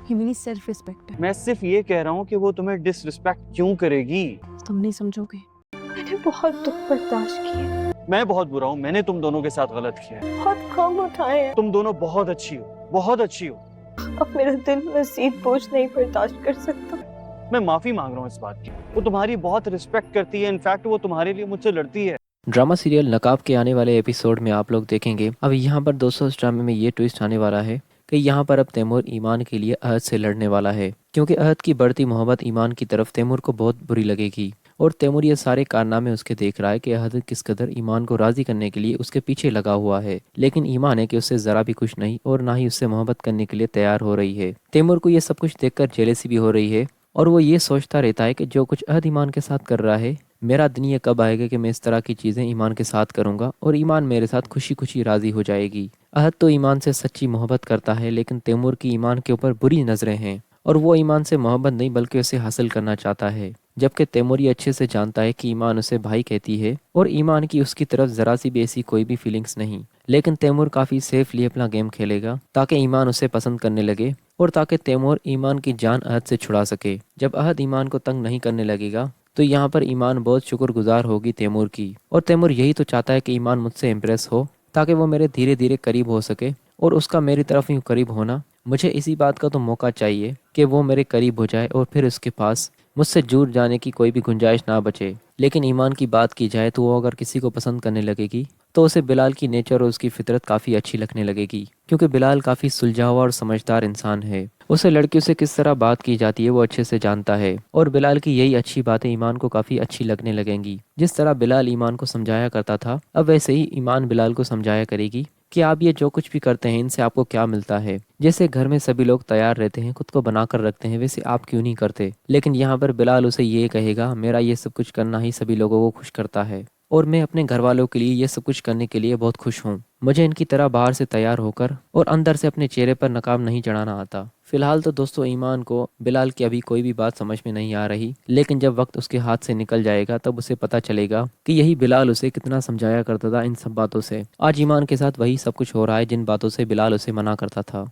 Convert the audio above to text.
ये मेरी self respect है। मैं सिर्फ ये कह रहा हूँ कि वो तुम्हें डिसरिस्पेक्ट क्यों करेगी। तुम नहीं समझोगे। मैंने बहुत दुख बर्दाश्त किए, मैं बहुत बुरा हूँ, मैंने तुम दोनों के साथ गलत किया है। बहुत कम उठाए हैं। तुम दोनों बहुत अच्छी हो, बहुत अच्छी हो। अब मेरा दिल मज़ीद बोझ नहीं बर्दाश्त कर सकता। मैं माफी मांग रहा हूँ इस बात की। वो तुम्हारी बहुत रिस्पेक्ट करती है, इनफैक्ट वो तुम्हारे लिए मुझसे लड़ती है। ड्रामा सीरियल नकाब के आने वाले एपिसोड में आप लोग देखेंगे अब यहाँ पर दोस्तों इस ड्रामे में ये ट्विस्ट आने वाला है कि यहाँ पर अब तैमूर ईमान के लिए अहद से लड़ने वाला है, क्योंकि अहद की बढ़ती मोहब्बत ईमान की तरफ तैमूर को बहुत बुरी लगेगी और तैमूर ये सारे कारनामे उसके देख रहा है कि अहद किस कदर ईमान को राज़ी करने के लिए उसके पीछे लगा हुआ है, लेकिन ईमान है कि उससे ज़रा भी खुश नहीं और ना ही उससे मोहब्बत करने के लिए तैयार हो रही है। तैमूर को ये सब कुछ देखकर जेलसी भी हो रही है और वो ये सोचता रहता है कि जो कुछ अहद ईमान के साथ कर रहा है, मेरा दिन ये कब आएगा कि मैं इस तरह की चीज़ें ईमान के साथ करूँगा और ईमान मेरे साथ खुशी खुशी राज़ी हो जाएगी। अहद तो ईमान से सच्ची मोहब्बत करता है, लेकिन तैमूर की ईमान के ऊपर बुरी नज़रें हैं और वो ईमान से मोहब्बत नहीं बल्कि उसे हासिल करना चाहता है, जबकि तैमूर ये अच्छे से जानता है कि ईमान उसे भाई कहती है और ईमान की उसकी तरफ ज़रा सी भी ऐसी कोई भी फीलिंग्स नहीं। लेकिन तैमूर काफ़ी सेफली अपना गेम खेलेगा ताकि ईमान उसे पसंद करने लगे और ताकि तैमूर ईमान की जान अहद से छुड़ा सके। जब अहद ईमान को तंग नहीं करने लगेगा तो यहाँ पर ईमान बहुत शुक्रगुजार होगी तैमूर की, और तैमूर यही तो चाहता है कि ईमान मुझसे इम्प्रेस हो ताकि वो मेरे धीरे धीरे करीब हो सके, और उसका मेरी तरफ यूँ करीब होना, मुझे इसी बात का तो मौका चाहिए कि वो मेरे करीब हो जाए और फिर उसके पास मुझसे दूर जाने की कोई भी गुंजाइश ना बचे। लेकिन ईमान की बात की जाए तो वो अगर किसी को पसंद करने लगेगी तो उसे बिलाल की नेचर और उसकी फितरत काफ़ी अच्छी लगने लगेगी, क्योंकि बिलाल काफ़ी सुलझा हुआ और समझदार इंसान है। उसे लड़कियों से किस तरह बात की जाती है वो अच्छे से जानता है और बिलाल की यही अच्छी बातें ईमान को काफ़ी अच्छी लगने लगेंगी। जिस तरह बिलाल ईमान को समझाया करता था, अब वैसे ही ईमान बिलाल को समझाया करेगी कि आप ये जो कुछ भी करते हैं इनसे आपको क्या मिलता है। जैसे घर में सभी लोग तैयार रहते हैं, खुद को बनाकर रखते हैं, वैसे आप क्यों नहीं करते। लेकिन यहाँ पर बिलाल उसे ये कहेगा, मेरा ये सब कुछ करना ही सभी लोगों को खुश करता है और मैं अपने घर वालों के लिए ये सब कुछ करने के लिए बहुत खुश हूँ। मुझे इनकी तरह बाहर से तैयार होकर और अंदर से अपने चेहरे पर नकाब नहीं चढ़ाना आता। फिलहाल तो दोस्तों ईमान को बिलाल की अभी कोई भी बात समझ में नहीं आ रही, लेकिन जब वक्त उसके हाथ से निकल जाएगा तब उसे पता चलेगा कि यही बिलाल उसे कितना समझाया करता था इन सब बातों से। आज ईमान के साथ वही सब कुछ हो रहा है जिन बातों से बिलाल उसे मना करता था।